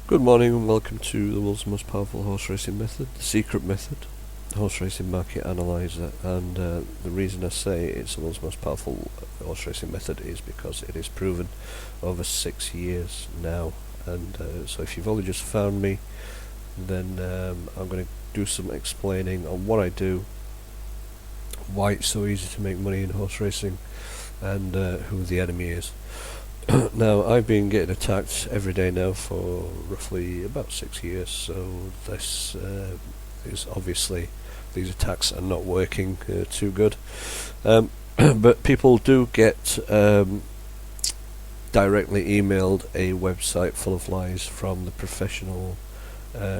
Good morning and welcome to the world's most powerful horse racing method, the secret method, horse racing market analyzer. And the reason I say it's the world's most powerful horse racing method is because it is proven over 6 years now. And so if you've only just found me, then I'm going to do some explaining on what I do, why it's so easy to make money in horse racing, and who the enemy is. Now, I've been getting attacked every day now for roughly about 6 years, so this is obviously, these attacks are not working too good. But people do get directly emailed a website full of lies from the professional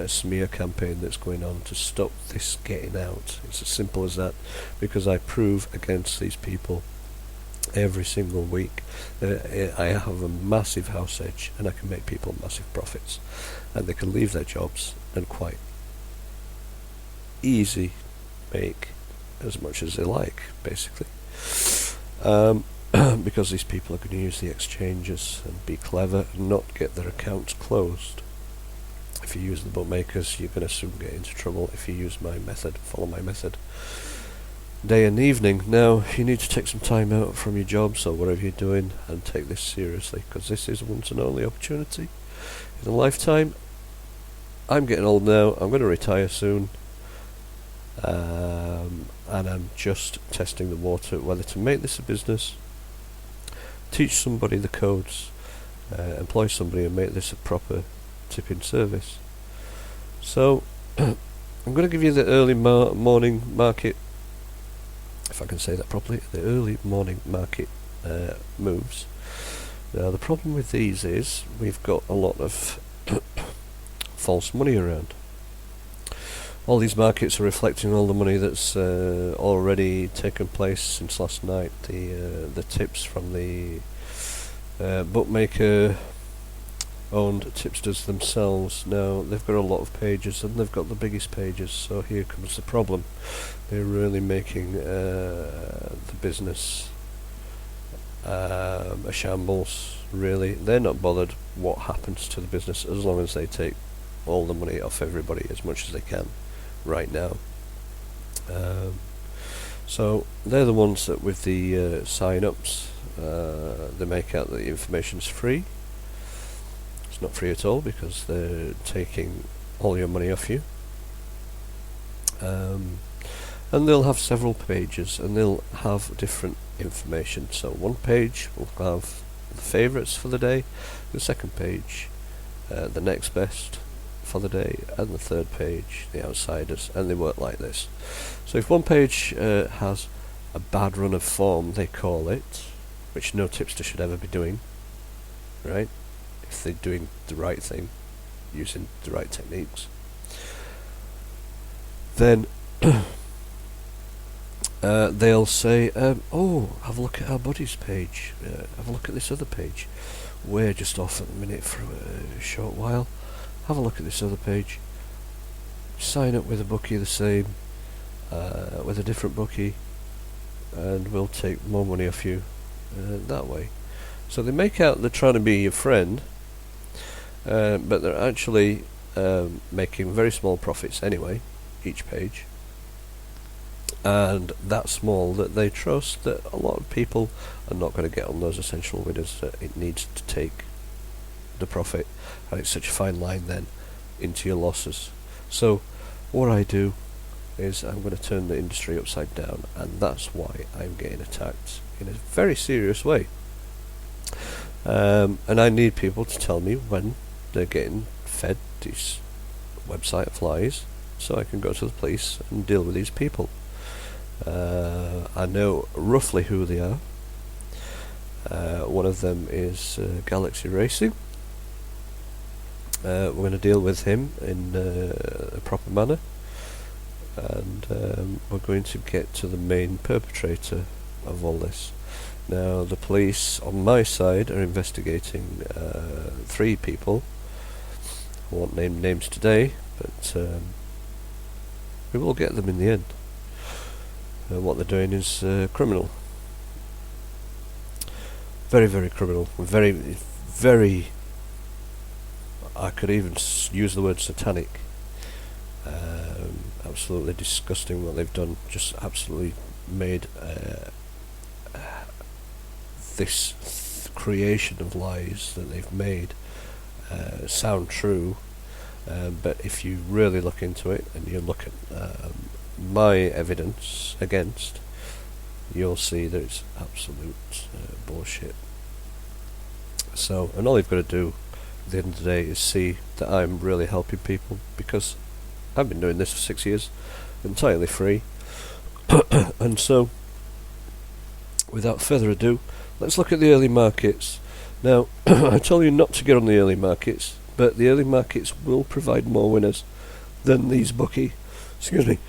smear campaign that's going on to stop this getting out. It's as simple as that, because I prove against these people every single week. I have a massive house edge and I can make people massive profits, and they can leave their jobs and quite easy make as much as they like, basically. Because these people are going to use the exchanges and be clever and not get their accounts closed. If you use the bookmakers, you're going to soon get into trouble if you use my method, follow my method, day and evening. Now, you need to take some time out from your jobs or whatever you're doing and take this seriously, because this is a once and only opportunity in a lifetime. I'm getting old now, I'm going to retire soon, and I'm just testing the water whether to make this a business, teach somebody the codes, employ somebody and make this a proper tipping service. So I'm going to give you the early morning market, if I can say that properly, the early morning market moves. Now, the problem with these is we've got a lot of false money around. All these markets are reflecting all the money that's already taken place since last night. The tips from the bookmaker owned tipsters themselves. Now, they've got a lot of pages and they've got the biggest pages, so here comes the problem. They're really making the business a shambles, really. They're not bothered what happens to the business as long as they take all the money off everybody as much as they can right now. So they're the ones that with the sign-ups, they make out that the information's free. It's not free at all, because they're taking all your money off you. And they'll have several pages and they'll have different information. So one page will have the favourites for the day, the second page the next best for the day, and the third page the outsiders, and they work like this. So if one page has a bad run of form, they call it, which no tipster should ever be doing, right? If they're doing the right thing, using the right techniques, then they'll say, oh, have a look at our buddies page, have a look at this other page, we're just off at the minute for a short while, have a look at this other page, sign up with a bookie the same, with a different bookie, and we'll take more money off you that way. So they make out they're trying to be your friend, but they're actually making very small profits anyway, each page, and that small that they trust that a lot of people are not going to get on those essential winners, that it needs to take the profit, and it's such a fine line then into your losses. So what I do is I'm going to turn the industry upside down, and that's why I'm getting attacked in a very serious way. And I need people to tell me when they're getting fed these website flies, so I can go to the police and deal with these people. I know roughly who they are. One of them is Galaxy Racing. We're going to deal with him in a proper manner, and we're going to get to the main perpetrator of all this. Now, the police on my side are investigating 3 people. I won't name names today, but we will get them in the end. What they're doing is criminal. Very, very criminal. Very, very I could even use the word satanic. Absolutely disgusting what they've done. Just absolutely made this creation of lies that they've made sound true. But if you really look into it and you look at my evidence against, you'll see that it's absolute bullshit. So, and all you've got to do at the end of the day is see that I'm really helping people, because I've been doing this for 6 years, entirely free. And so, without further ado, let's look at the early markets. Now, I told you not to get on the early markets, but the early markets will provide more winners than these bookie, excuse me,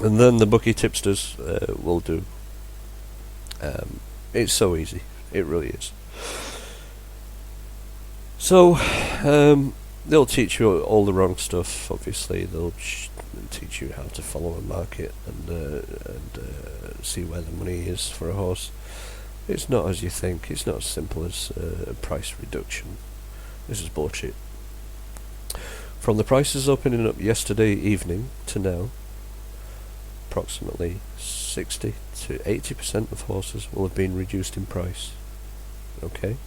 and then the bookie tipsters will do. It's so easy, it really is. So, they'll teach you all the wrong stuff. Obviously, they'll teach you how to follow a market and see where the money is for a horse. It's not as you think. It's not as simple as a price reduction. This is bullshit. From the prices opening up yesterday evening to now, approximately 60 to 80% of horses will have been reduced in price. Okay?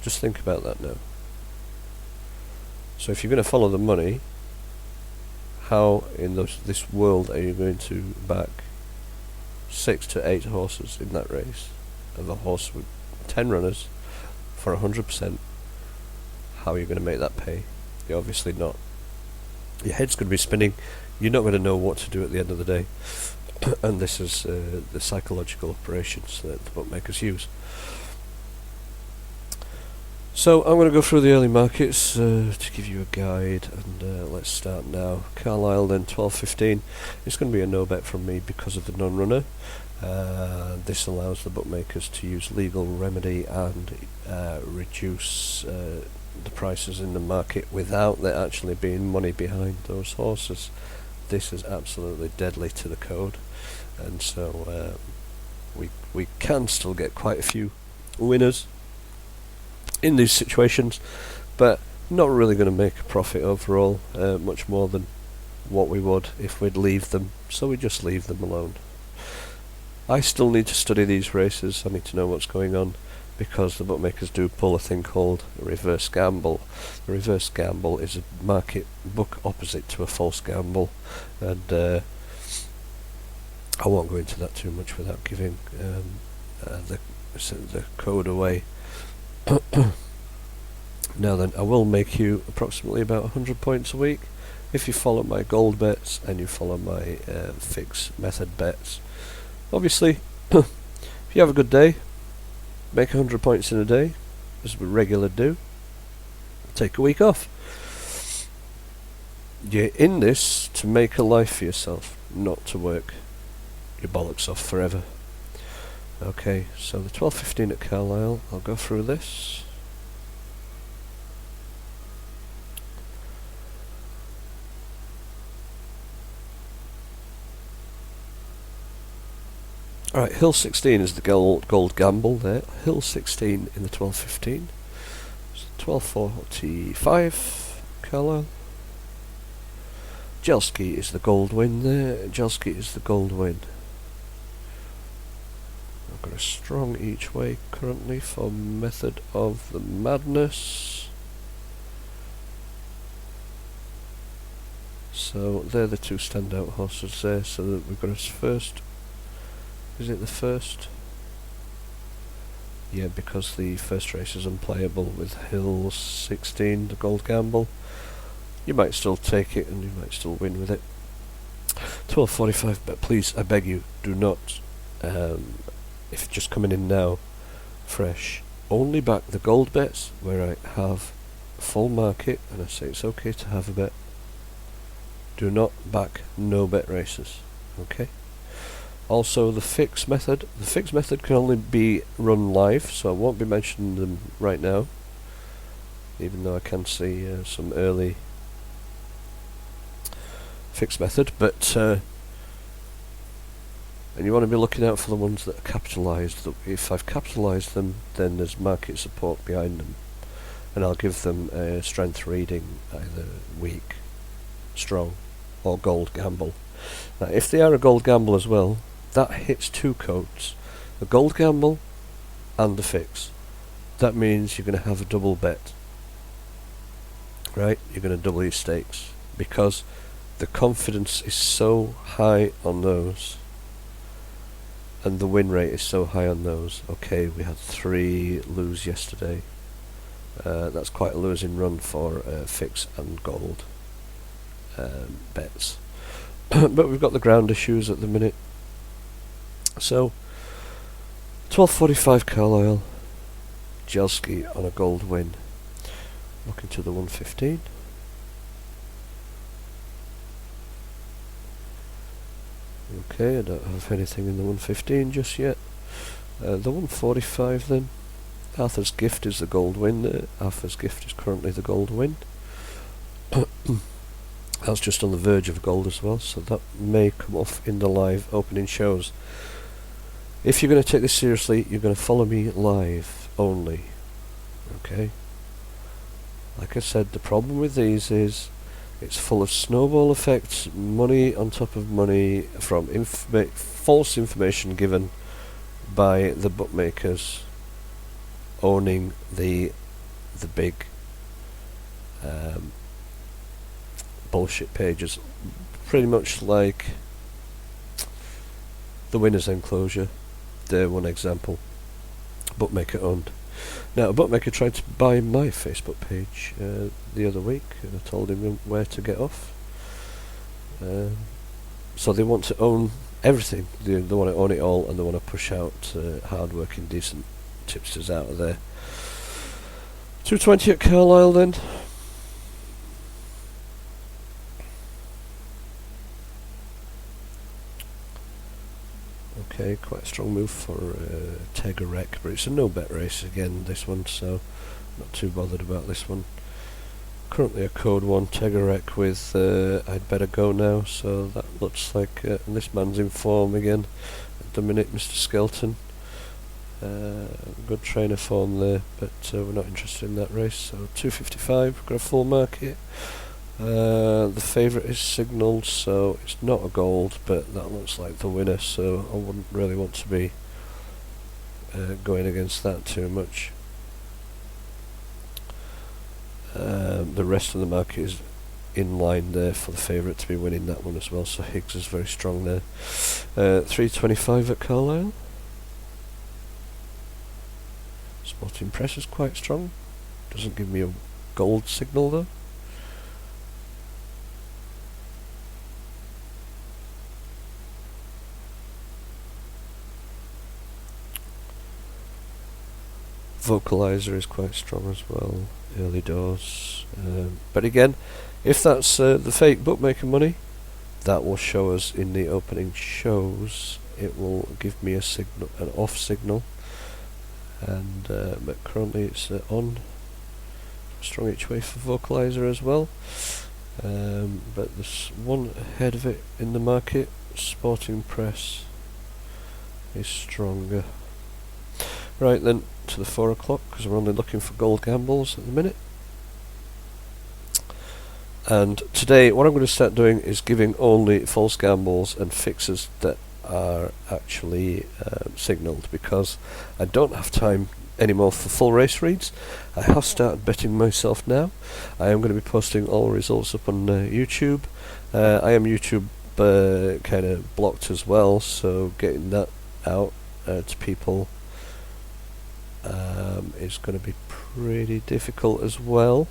Just think about that now. So if you're going to follow the money, how in this world are you going to back 6 to 8 horses in that race of a horse with 10 runners for 100%? How are you going to make that pay? You're obviously not. Your head's going to be spinning. You're not going to know what to do at the end of the day. And this is the psychological operations that the bookmakers use. So I'm going to go through the early markets to give you a guide, and let's start now. Carlisle then 12.15. It's going to be a no bet from me because of the non-runner. This allows the bookmakers to use legal remedy and reduce the prices in the market without there actually being money behind those horses. This is absolutely deadly to the code, and so we can still get quite a few winners in these situations, but not really going to make a profit overall, much more than what we would if we'd leave them, so we just leave them alone. I still need to study these races. I need to know what's going on, because the bookmakers do pull a thing called a reverse gamble. The reverse gamble is a market book opposite to a false gamble, and I won't go into that too much without giving the code away. Now then, I will make you approximately about 100 points a week if you follow my gold bets and you follow my fixed method bets. Obviously, if you have a good day, make 100 points in a day, as we regularly do. Take a week off. You're in this to make a life for yourself, not to work your bollocks off forever. Okay, so the 12.15 at Carlisle, I'll go through this. Alright, Hill 16 is the gold gamble there. Hill 16 in the 12.15. So 12.45, Carlisle. Jelski is the gold win there. Jelski is the gold win. I've got a strong each way currently for Method of the Madness. So they're the two standout horses there. So that we've got a first. Is it the first? Yeah, because the first race is unplayable with Hill 16, the gold gamble. You might still take it and you might still win with it. 12.45, but please, I beg you, do not, if just coming in now, fresh, only back the gold bets where I have full market and I say it's okay to have a bet. Do not back no bet races, okay? Also, the fixed method. The fixed method can only be run live, so I won't be mentioning them right now, even though I can see some early fixed method. But And you want to be looking out for the ones that are capitalised. If I've capitalised them, then there's market support behind them, and I'll give them a strength reading, either weak, strong, or gold gamble. Now, if they are a gold gamble as well, that hits two codes: the gold gamble and the fix. That means you're going to have a double bet, right? You're going to double your stakes because the confidence is so high on those, and the win rate is so high on those. Okay, we had 3 lose yesterday. That's quite a losing run for fix and gold bets. But we've got the ground issues at the minute. So 12.45 Carlisle, Jelski on a gold win. Looking to the 115. Okay, I don't have anything in the 115 just yet. The 145 then. Arthur's Gift is the gold win. Arthur's Gift is currently the gold win. That's just on the verge of gold as well, so that may come off in the live opening shows. If you're going to take this seriously, you're going to follow me live only. Okay? Like I said, the problem with these is it's full of snowball effects, money on top of money from false information given by the bookmakers owning the big bullshit pages, pretty much like the Winners Enclosure. They're one example, bookmaker owned. Now, a bookmaker tried to buy my Facebook page the other week, and I told him where to get off. So they want to own everything. They want to own it all, and they want to push out hard-working, decent tipsters out of there. 220 at Carlisle then. Okay, quite a strong move for Tegarek, but it's a no-bet race again, this one, so not too bothered about this one. Currently a code 1 Tegarek with I'd Better Go Now, so that looks like this man's in form again at the minute, Mr. Skelton. Good trainer form there, but we're not interested in that race. So 255, we've got a full market. The favourite is signalled, so it's not a gold, but that looks like the winner, so I wouldn't really want to be going against that too much. The rest of the market is in line there for the favourite to be winning that one as well, so Higgs is very strong there. 325 at Carlisle. Sporting Press is quite strong. Doesn't give me a gold signal though. Vocalizer is quite strong as well, early doors. But again, if that's the fake bookmaker money, that will show us in the opening shows. It will give me a signal, an off signal, and but currently it's on. Strong each way for Vocalizer as well. But there's one ahead of it in the market. Sporting Press is stronger. Right then, to the 4 o'clock, because we're only looking for gold gambles at the minute. And today what I'm going to start doing is giving only false gambles and fixes that are actually signalled, because I don't have time anymore for full race reads. I have started betting myself now. I am going to be posting all results up on YouTube. I am YouTube kind of blocked as well, so getting that out to people is going to be pretty difficult as well.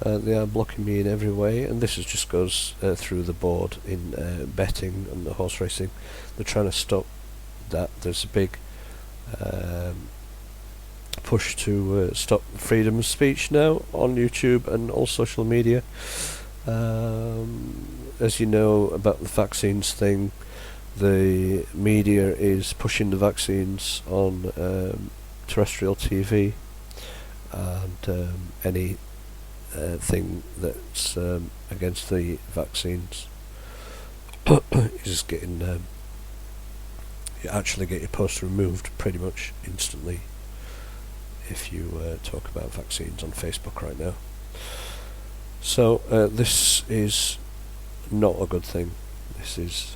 They are blocking me in every way, and this just goes through the board in betting and the horse racing. They're trying to stop that. There's a big push to stop freedom of speech now on YouTube and all social media. As you know about the vaccines thing, the media is pushing the vaccines on terrestrial TV, and any thing that's against the vaccines is getting you actually get your poster removed pretty much instantly if you talk about vaccines on Facebook right now. So this is not a good thing. This is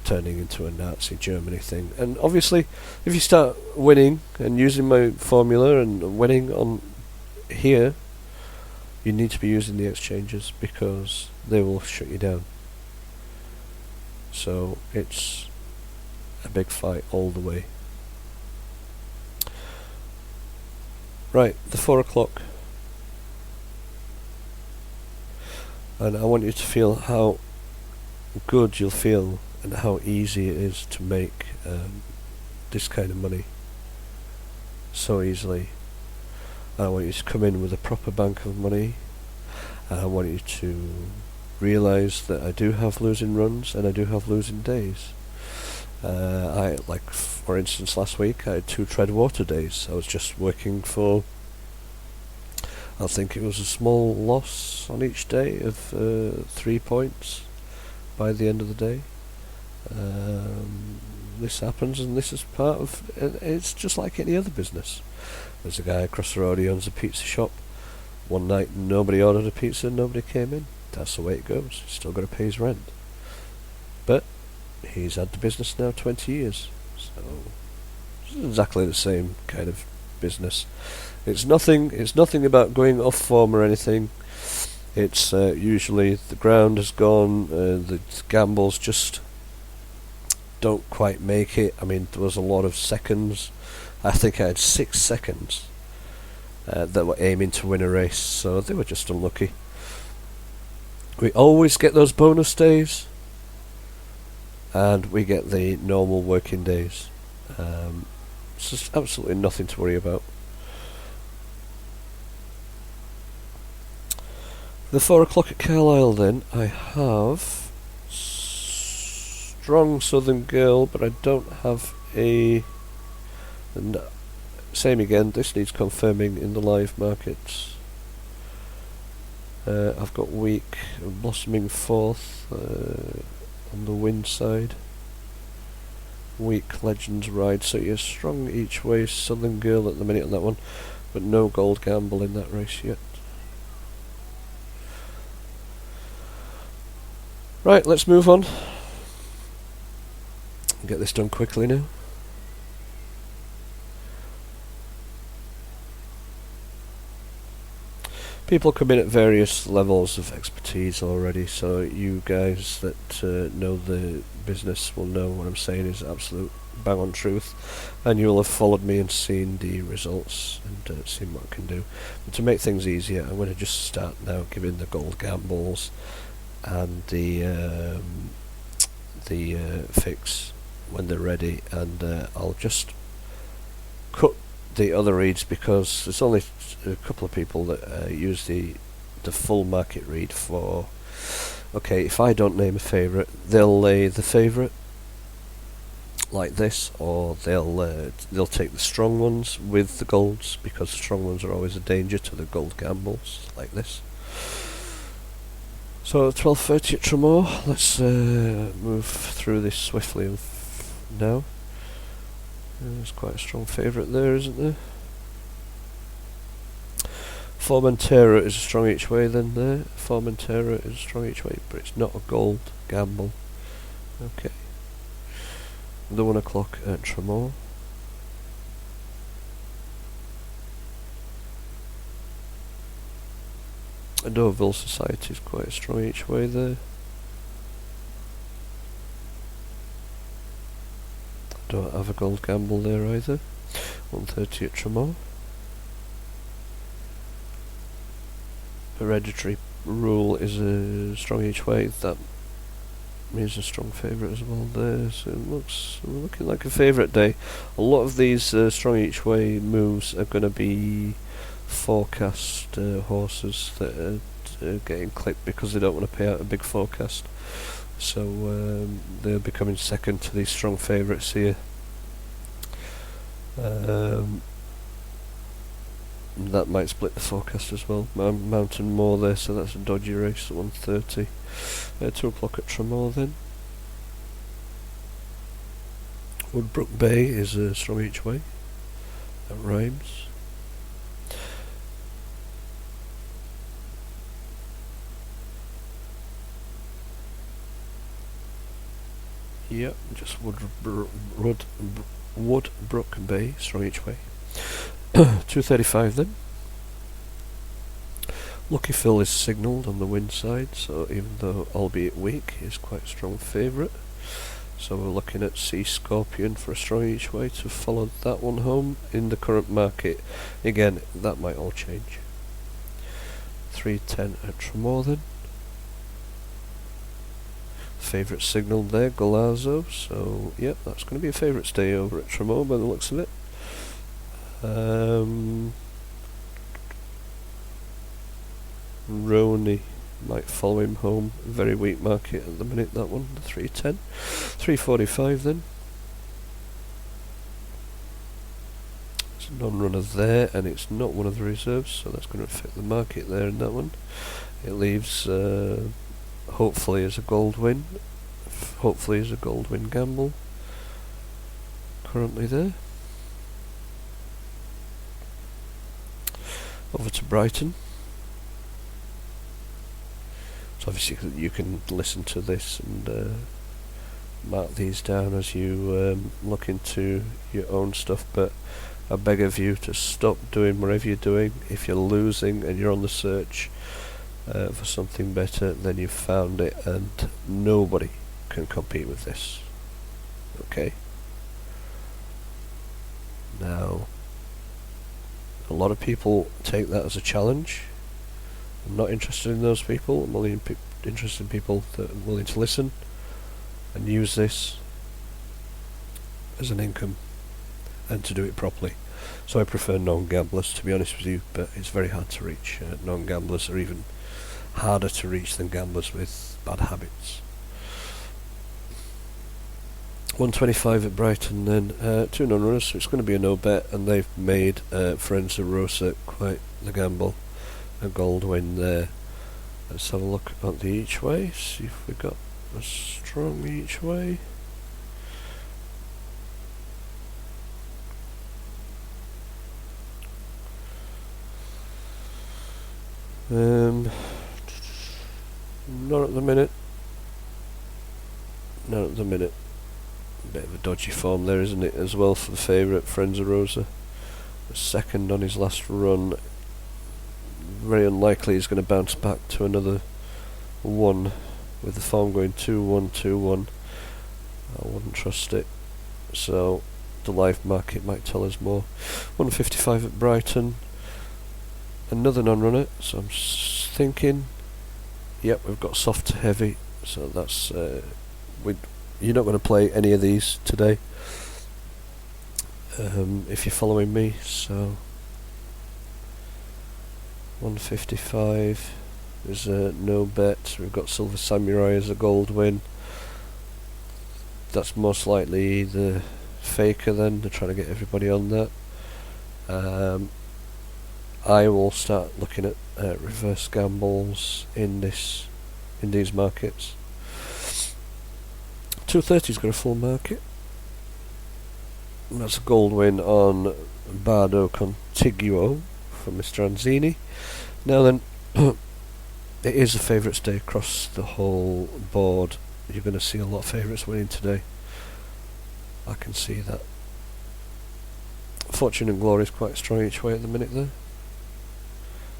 turning into a Nazi Germany thing. And obviously, if you start winning and using my formula and winning on here, you need to be using the exchanges because they will shut you down. So it's a big fight all the way. Right, the 4 o'clock. And I want you to feel how good you'll feel and how easy it is to make this kind of money so easily. And I want you to come in with a proper bank of money, and I want you to realise that I do have losing runs and I do have losing days. For instance, last week I had 2 Treadwater days. I was just working for, I think it was a small loss on each day of 3 points by the end of the day. This happens, and this is part of it's just like any other business. There's a guy across the road, he owns a pizza shop. One night nobody ordered a pizza, nobody came in. That's the way it goes. He's still got to pay his rent. But he's had the business now 20 years. So it's exactly the same kind of business. It's nothing about going off form or anything. It's usually the ground has gone, the gambles just don't quite make it. I mean, there was a lot of seconds. I think I had 6 seconds that were aiming to win a race, so they were just unlucky. We always get those bonus days, and we get the normal working days. It's just absolutely nothing to worry about. The 4 o'clock at Carlisle then, I have Strong Southern Girl, but I don't have a... And same again, this needs confirming in the live markets. I've got Weak, Blossoming Fourth on the win side. Weak, Legends Ride, so you're Strong each way, Southern Girl at the minute on that one, but no Gold Gamble in that race yet. Right, let's move on. Get this done quickly now. People come in at various levels of expertise already, so you guys that know the business will know what I'm saying is absolute bang on truth, and you'll have followed me and seen the results and seen what I can do. But to make things easier, I'm going to just start now giving the Gold Gambles and the fix when they're ready, and I'll just cut the other reads because there's only a couple of people that use the full market read for. Okay, if I don't name a favourite, they'll lay the favourite like this, or they'll take the strong ones with the golds, because the strong ones are always a danger to the Gold Gambles like this. So 12:30 at Tramore. Let's move through this swiftly now. There's quite a strong favourite there, isn't there? Formentera is a strong each way then there. Formentera is a strong each way, but it's not a Gold Gamble. Okay. The 1 o'clock at Tramore. Deauville Society is quite strong each way there. Don't have a Gold Gamble there either. 1:30 at Tramore. Hereditary Rule is a strong each way. That means a strong favourite as well there. So we're looking like a favourite day. A lot of these strong each way moves are going to be forecast horses that are getting clipped because they don't want to pay out a big forecast. So they're becoming second to these strong favourites here. That might split the forecast as well. Mountain Moor there, so that's a dodgy race at 1:30. 2 o'clock at Tramore then. Woodbrook Bay is a strong each way. That rhymes. Yep, just Woodbrook Bay, strong each way. 235 then. Lucky Phil is signalled on the wind side, so even though albeit weak, is quite a strong favourite. So we're looking at Sea Scorpion for a strong each way to follow that one home in the current market. Again, that might all change. 310 at Tremor. Favourite signal there, Galazzo. So yep, that's going to be a favourite stay over at Tremor by the looks of it. Roni might follow him home. Very weak market at the minute, that one. The 310. 345 then. It's a non-runner there, and it's not one of the reserves, so that's going to affect the market there in that one. It leaves, hopefully as a gold win. Hopefully as a gold win gamble. Currently there. Over to Brighton. So obviously you can listen to this and mark these down as you look into your own stuff, but I beg of you to stop doing whatever you're doing. If you're losing and you're on the search for something better, then you've found it, and nobody can compete with this. Okay? Now, a lot of people take that as a challenge. I'm not interested in those people. I'm only interested in people that are willing to listen and use this as an income and to do it properly. So I prefer non-gamblers, to be honest with you, but it's very hard to reach. Non-gamblers are even harder to reach than gamblers with bad habits. 125 at Brighton then. Two non-runners, so it's going to be a no-bet, and they've made Forenza Rosa quite the gamble. A gold win there. Let's have a look at the each way, see if we got a strong each way. Not at the minute. Not at the minute. Bit of a dodgy form there, isn't it, as well, for the favourite, Forenza Rosa. Second on his last run. Very unlikely he's going to bounce back to another one, with the form going 2-1, 2-1. I wouldn't trust it. So the live market might tell us more. 155 at Brighton. Another non-runner, so I'm thinking, yep, we've got soft to heavy, so that's you're not going to play any of these today, if you're following me. So 155 is a no bet. We've got Silver Samurai as a gold win. That's most likely the faker then. They're trying to get everybody on that. I will start looking at reverse gambles in these markets. 230's got a full market. And that's a gold win on Bardo Contiguo from Mr. Anzini. Now then, it is a favourite stay across the whole board. You're going to see a lot of favourites winning today. I can see that. Fortune and Glory is quite strong each way at the minute there.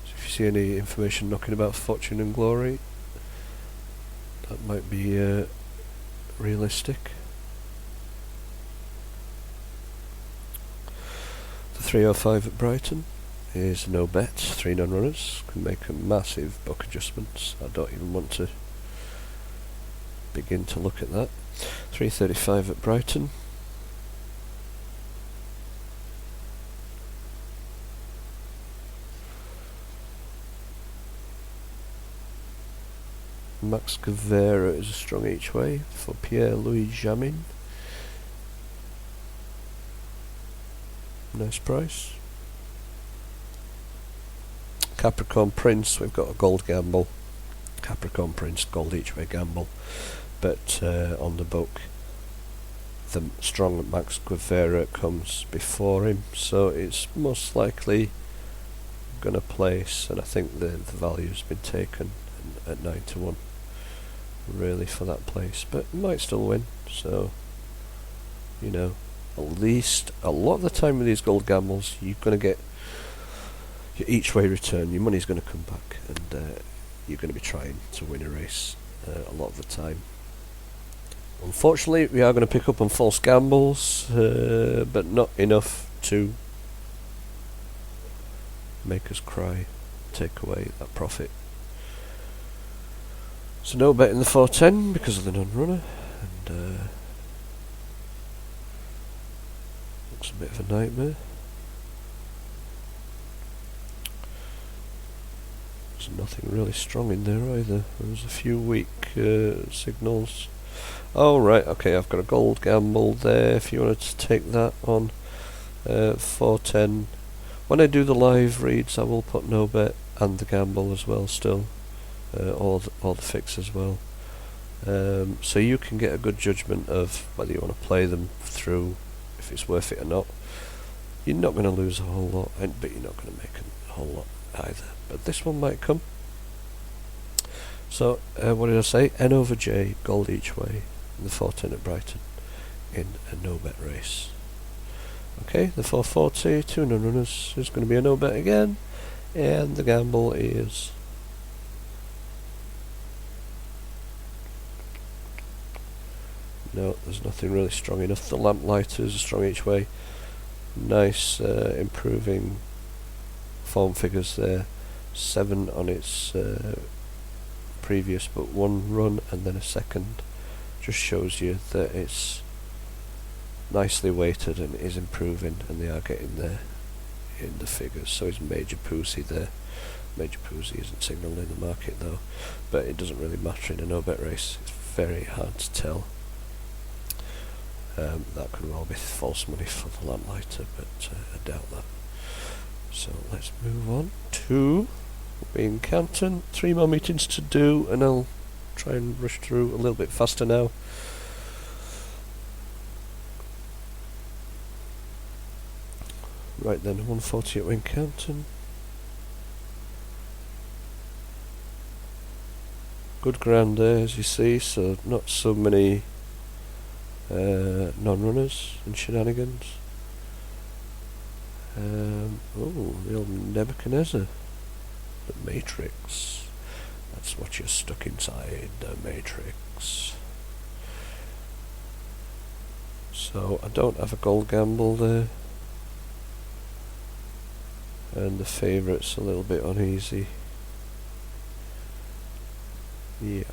So if you see any information knocking about Fortune and Glory, that might be realistic. The 305 at Brighton is no bet. 3 non-runners can make a massive buck adjustments. I don't even want to begin to look at that. 335 at Brighton. Max Guevara is a strong each way for Pierre-Louis Jamin. Nice price. Capricorn Prince, we've got a gold gamble. Capricorn Prince, gold each way gamble. But on the book, the strong Max Guevara comes before him, so it's most likely going to place, and I think the value's been taken at 9 to 1 really for that place, but it might still win, so you know, at least a lot of the time with these gold gambles you're going to get your each way return, your money's going to come back, and you're going to be trying to win a race a lot of the time. Unfortunately, we are going to pick up on false gambles, but not enough to make us cry, take away that profit. So no bet in the 410 because of the non-runner, and looks a bit of a nightmare. There's nothing really strong in there either. There's a few weak signals. Oh right, okay, I've got a gold gamble there if you wanted to take that on 410. When I do the live reads I will put no bet and the gamble as well still, or the fix as well, so you can get a good judgment of whether you want to play them through, if it's worth it or not. You're not going to lose a whole lot, but you're not going to make a whole lot either, but this one might come. So what did I say? N over J, gold each way in the 410 at Brighton in a no bet race. Okay, the 440, 2 non-runners is going to be a no bet again, and the gamble is no, there's nothing really strong enough. The Lamplighters are strong each way. Nice improving form figures there. 7 on its previous but 1 run and then a second. Just shows you that it's nicely weighted and is improving, and they are getting there in the figures. So is Major Pussy there. Major Pussy isn't signalled in the market though, but it doesn't really matter in a no bet race. It's very hard to tell. That could well be false money for the Lamplighter, but I doubt that. So let's move on to Wincanton. 3 more meetings to do, and I'll try and rush through a little bit faster now. Right then, 140 at Wincanton. Good ground there, as you see, so not so many non-runners and shenanigans. Oh, the old Nebuchadnezzar. The Matrix. That's what you're stuck inside, the Matrix. So I don't have a gold gamble there, and the favourite's a little bit uneasy. Yeah.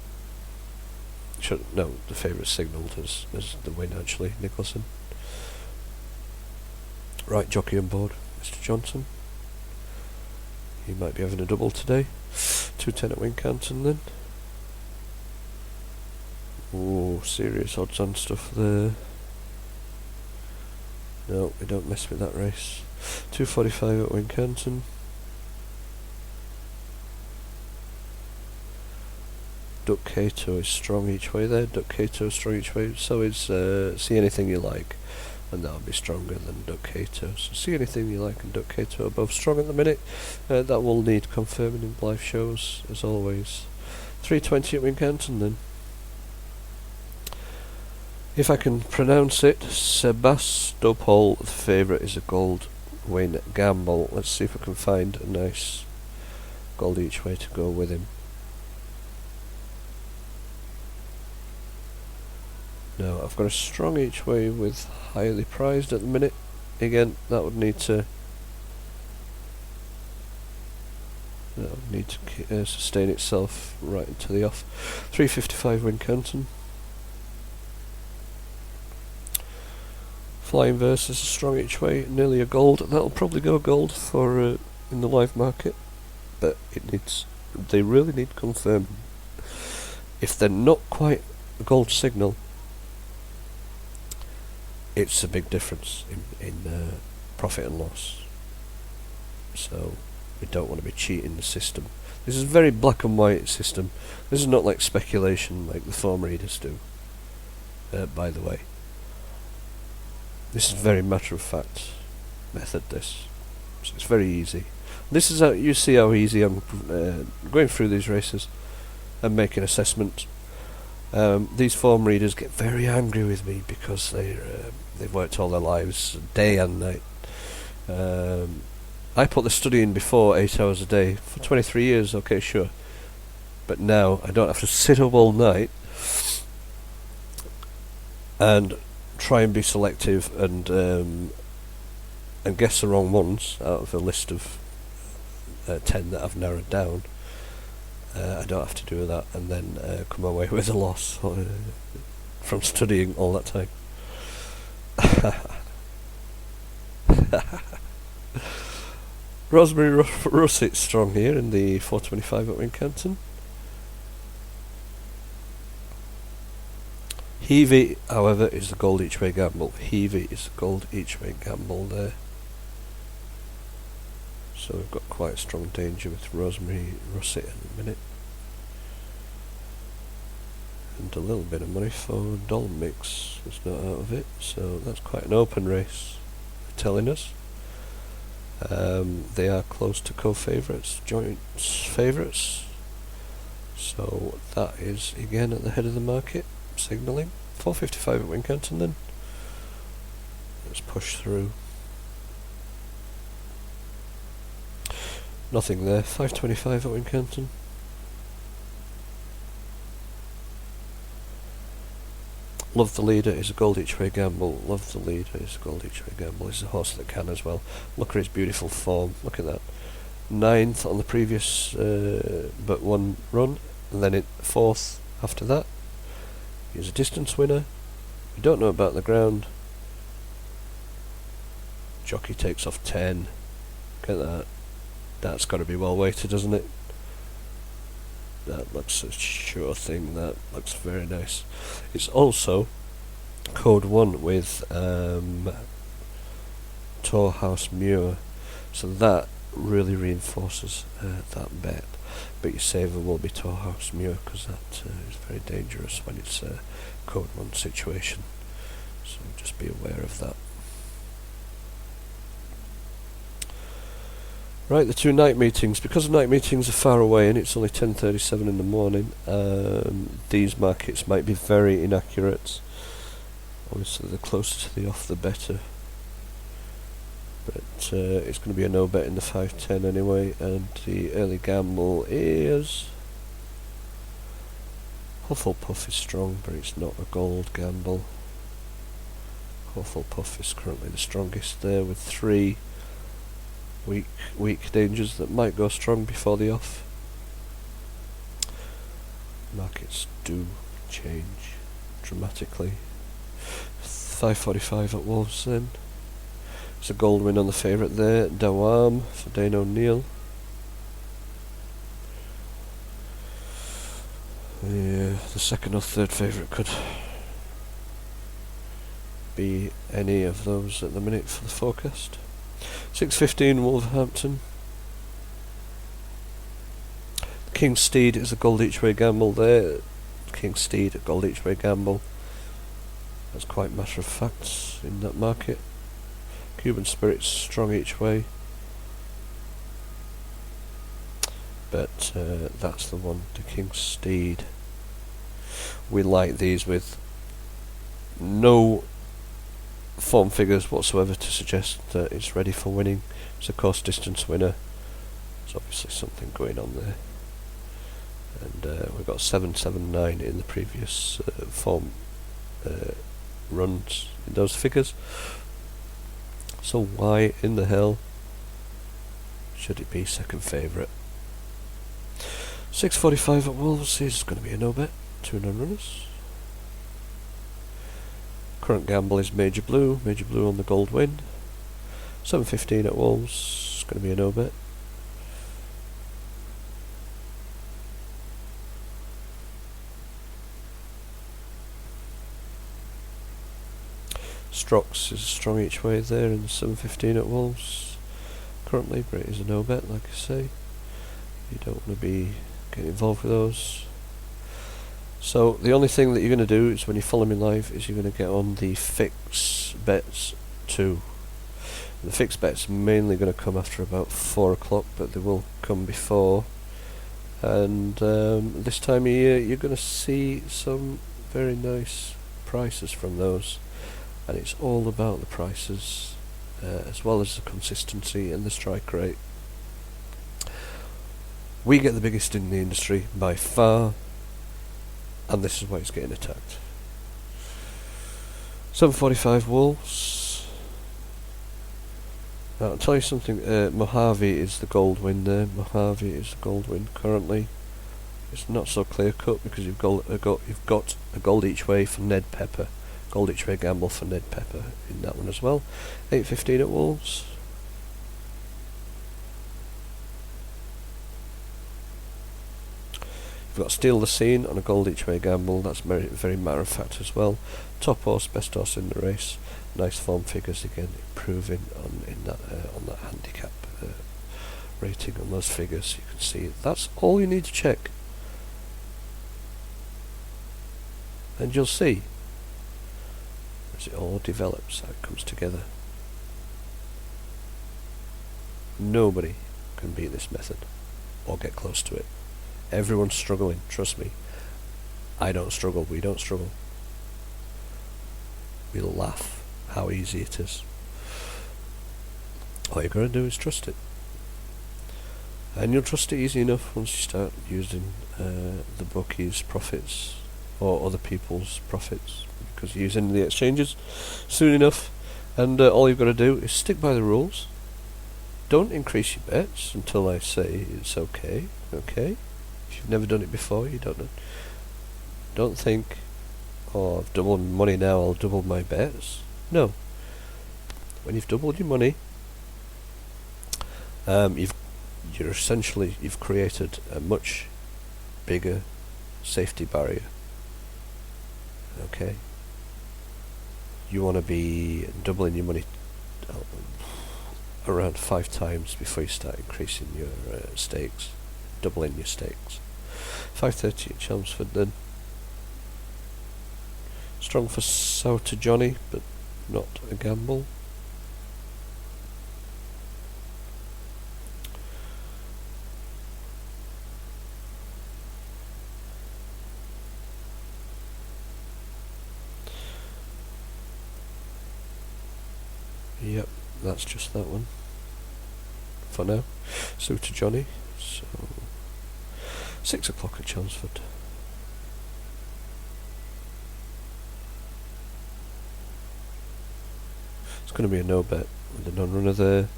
No, the favourite signalled as the win actually, Nicholson. Right, jockey on board, Mr. Johnson. He might be having a double today. 210 at Wincanton then. Oh, serious odds on stuff there. No, we don't mess with that race. 245 at Wincanton. Duck Cato is strong each way there. Duck Cato is strong each way. So is See Anything You Like, and that'll be stronger than Duck Cato. So See Anything You Like and Duck Cato are both strong at the minute. That will need confirming in live shows as always. 320 at Wincanton then. If I can pronounce it, Sebastopol, the favourite, is a gold win gamble. Let's see if I can find a nice gold each way to go with him. No, I've got a strong each way with highly prized at the minute. Again, that would need to sustain itself right into the off. 355 Wincanton. Flying Versus a strong each way, nearly a gold. That'll probably go gold for in the live market, but they really need confirming. If they're not quite a gold signal, it's a big difference in profit and loss. So we don't want to be cheating the system. This is a very black and white system. This is not like speculation like the form readers do, by the way. This is very matter of fact method. This, so it's very easy. This is how you see how easy I'm going through these races and making assessments. These form readers get very angry with me because they've worked all their lives, day and night. I put the study in before 8 hours a day for 23 years. Okay, sure, but now I don't have to sit up all night and try and be selective and guess the wrong ones out of a list of 10 that I've narrowed down. I don't have to do that and then come away with a loss from studying all that time. Rosemary Russet strong here in the 425 at Wincanton. Heavy, however, is the gold each way gamble. Heavy is the gold each way gamble there. So we've got quite a strong danger with Rosemary Russet in a minute. And a little bit of money for Doll Mix is not out of it, so that's quite an open race, they're telling us. They are close to co-favourites, joint favourites. So that is again at the head of the market, signalling. 455 at Wincanton then. Let's push through. Nothing there. 525 at Wincanton. Love the Leader is a gold each way gamble. Love the Leader is a gold each way gamble. He's a horse that can as well. Look at his beautiful form. Look at that. 9th on the previous but one run, and then 4th after that. He's a distance winner. We don't know about the ground. Jockey takes off 10. Look at that. That's got to be well weighted, doesn't it? That looks a sure thing. That looks very nice. It's also code 1 with Torhouse Muir, so that really reinforces that bet. But your saver will be Torhouse Muir because that is very dangerous when it's a code 1 situation. So just be aware of that. Right, the two night meetings. Because the night meetings are far away and it's only 10:37 in the morning, these markets might be very inaccurate. Obviously, the closer to the off, the better. But it's going to be a no bet in the 5-10 anyway, and the early gamble is Hufflepuff is strong, but it's not a gold gamble. Hufflepuff is currently the strongest there with 3 weak dangers that might go strong before the off. Markets do change dramatically. 545 at Wolves then. It's a gold win on the favourite there, Dawam for Dane O'Neill. Yeah, the second or third favourite could be any of those at the minute for the forecast. 6:15 Wolverhampton. King's Steed is a gold each way gamble there. King's Steed a gold each way gamble. That's quite matter of fact in that market. Cuban Spirit's strong each way. But that's the one, the King's Steed. We like these with no form figures whatsoever to suggest that it's ready for winning. It's a course distance winner. There's obviously something going on there. And we've got 779 in the previous form runs in those figures. So why in the hell should it be second favourite? 6:45 at Wolves is going to be a no bet. 2 non-runners. Current gamble is Major Blue on the gold win. 7:15 at Wolves, going to be a no bet. Strox is strong each way there in 7:15 at Wolves. Currently, but it is a no bet, like I say. You don't want to be getting involved with those. So the only thing that you're going to do is when you follow me live is you're going to get on the fix bets 2. The fixed bets mainly going to come after about 4 o'clock, but they will come before. And this time of year you're going to see some very nice prices from those, and it's all about the prices as well as the consistency and the strike rate. We get the biggest in the industry by far, and this is why it's getting attacked. 745 Wolves. Now, I'll tell you something, Mojave is the gold win there. Mojave is the gold win currently. It's not so clear cut because you've got a gold each way for Ned Pepper. Gold each way gamble for Ned Pepper in that one as well. 8.15 at Wolves. You've got Steal the Scene on a gold each way gamble. That's very matter of fact as well. Top horse, best horse in the race. Nice form figures again, improving on that handicap rating on those figures. You can see that's all you need to check, and you'll see as it all develops how it comes together. Nobody can beat this method or get close to it. Everyone's struggling, trust me. I don't struggle, we don't struggle. We laugh how easy it is. All you're going to do is trust it, and you'll trust it easy enough once you start using the bookies' profits or other people's profits, because you're using the exchanges soon enough. And all you've got to do is stick by the rules. Don't increase your bets until I say it's okay. Okay, if you've never done it before, you don't know. Don't think, oh, I've doubled my money now, I'll double my bets. No. When you've doubled your money, you've created a much bigger safety barrier. Okay. You want to be doubling your money around 5 times before you start increasing your stakes, doubling your stakes. 5.30 at Chelmsford then. Strong for Sour to Johnny, but not a gamble. Yep, that's just that one for now. So to Johnny. So 6 o'clock at Chelmsford. It's going to be a no bet with the non-runner there.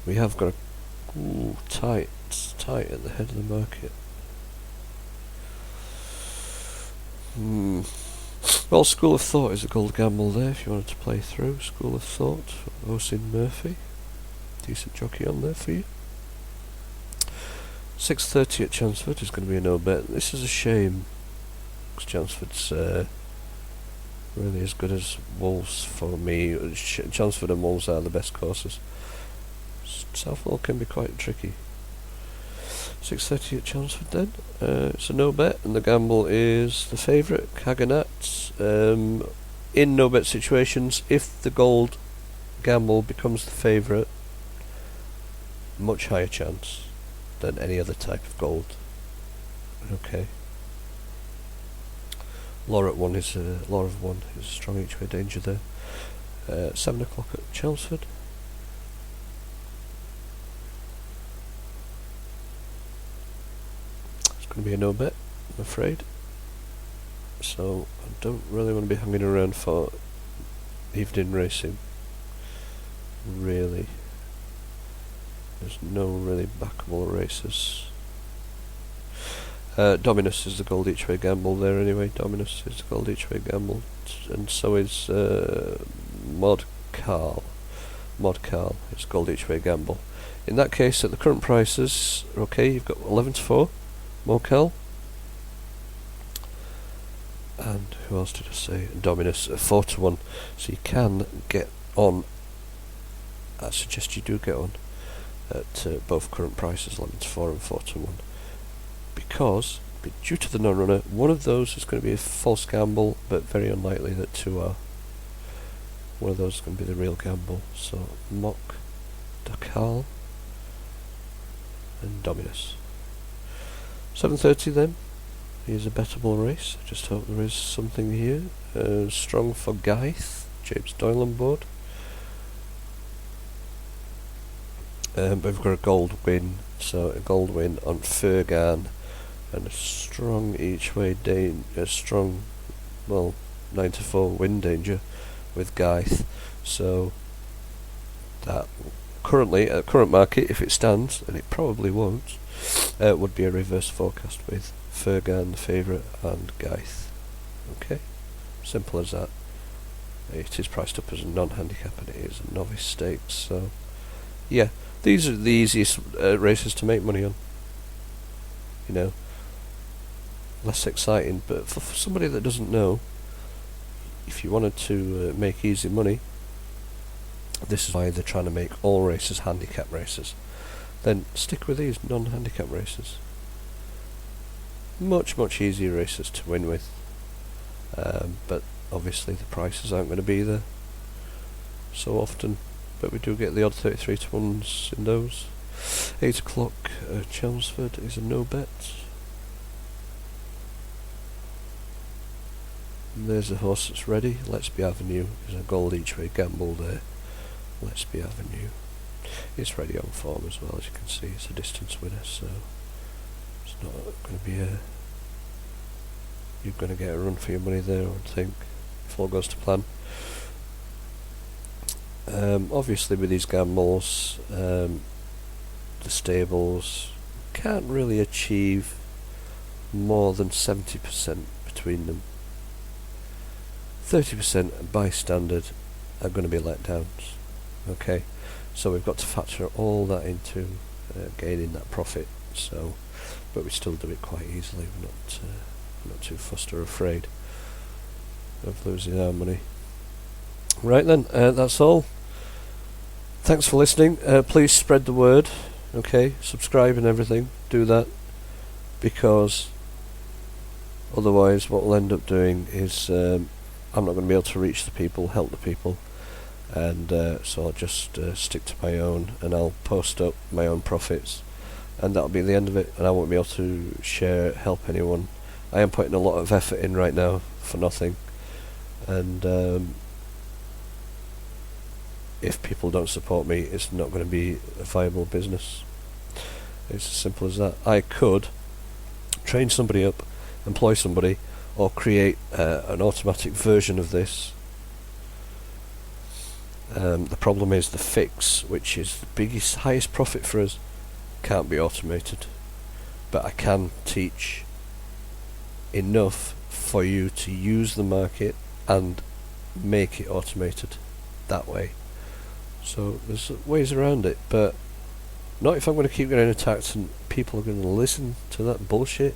We have got a tight at the head of the market. Well, School of Thought is a gold gamble there if you wanted to play through. School of Thought, Oisin Murphy. Decent jockey on there for you. 6.30 at Chelmsford is going to be a no bet. This is a shame, because Chelmsford's really as good as Wolves for me. Chelmsford and Wolves are the best courses. Southwell can be quite tricky. 6.30 at Chelmsford then. It's a no bet, and the gamble is the favourite, Kaganat. In no bet situations, if the gold gamble becomes the favourite, much higher chance than any other type of gold. Okay. Law of one is a strong each way danger there. 7 o'clock at Chelmsford. It's going to be a no bet, I'm afraid. So I don't really want to be hanging around for evening racing. Really. There's no really backable races. Dominus is the gold each way gamble there anyway. Dominus is the gold each way gamble, and so is Mod Carl. Mod Carl is gold each way gamble. In that case, at the current prices, okay, you've got 11 to 4, Mod Carl. And who else did I say? Dominus 4 to 1. So you can get on. I suggest you do get on at both current prices, 11 to 4 and 4 to 1. Because But due to the non-runner, one of those is going to be a false gamble, but very unlikely that two are. One of those is going to be the real gamble. So Mock, Dakal, and Dominus. 7:30 then. Here's a bettable race. I just hope there is something here. Strong for Gaith. James Doyle on board. But we've got a gold win. So a gold win on Fergan. And a strong each way strong, 9-4 win danger with Gaith. So that currently at current market, if it stands, and it probably won't, would be a reverse forecast with Fergan the favourite and Gaith. Okay, simple as that. It is priced up as a non-handicap and it is a novice stakes. So yeah, these are the easiest races to make money on. You know, less exciting, but for somebody that doesn't know, if you wanted to make easy money, this is why they're trying to make all races handicap races. Then stick with these non-handicap races. Much easier races to win with, but obviously the prices aren't going to be there so often, but we do get the odd 33 to 1s in those. 8 o'clock Chelmsford is a no bet. And there's a horse that's ready. Let's Be Avenue is a gold each way gamble there. Let's Be Avenue. It's ready on form as well, as you can see. It's a distance winner, so it's not going to be you're going to get a run for your money there, I would think, if all goes to plan. Obviously with these gambles, the stables can't really achieve more than 70% between them. 30% by standard are going to be letdowns. Okay, so we've got to factor all that into gaining that profit. So, but we still do it quite easily. We're not too fussed or afraid of losing our money. Right then, that's all. Thanks for listening. Please spread the word. Okay, subscribe and everything. Do that, because otherwise, what we'll end up doing is I'm not going to be able to reach the people, help the people, and so I'll just stick to my own, and I'll post up my own profits, and that'll be the end of it, and I won't be able to help anyone. I am putting a lot of effort in right now for nothing, and if people don't support me, it's not going to be a viable business. It's as simple as that. I could train somebody up, employ somebody, or create an automatic version of this. The problem is the fix, which is the highest profit for us, can't be automated. But I can teach enough for you to use the market and make it automated that way. So there's ways around it, but not if I'm going to keep getting attacked and people are going to listen to that bullshit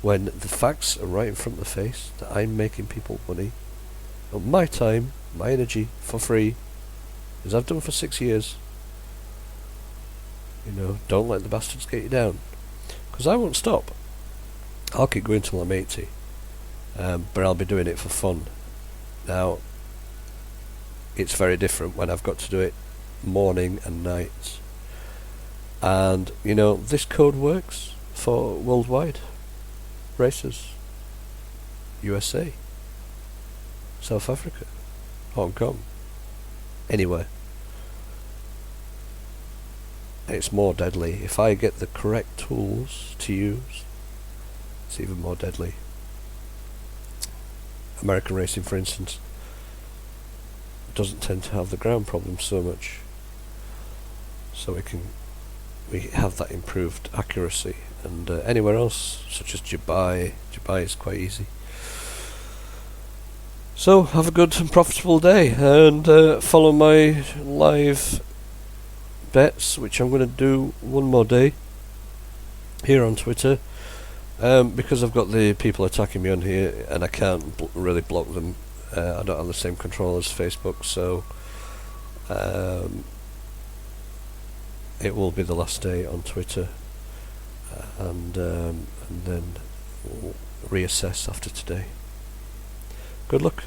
when the facts are right in front of the face that I'm making people money on my time, my energy, for free, as I've done for 6 years. You know, don't let the bastards get you down, because I won't stop. I'll keep going till I'm 80, but I'll be doing it for fun. Now, it's very different when I've got to do it morning and night, and you know, this code works for worldwide races. USA, South Africa, Hong Kong, anywhere. It's more deadly. If I get the correct tools to use, it's even more deadly. American racing, for instance, doesn't tend to have the ground problem so much, so we have that improved accuracy. And anywhere else, such as Dubai is quite easy. So have a good and profitable day, and follow my live bets, which I'm going to do one more day here on Twitter, because I've got the people attacking me on here and I can't really block them. I don't have the same control as Facebook, so it will be the last day on Twitter, and then reassess after today. Good luck.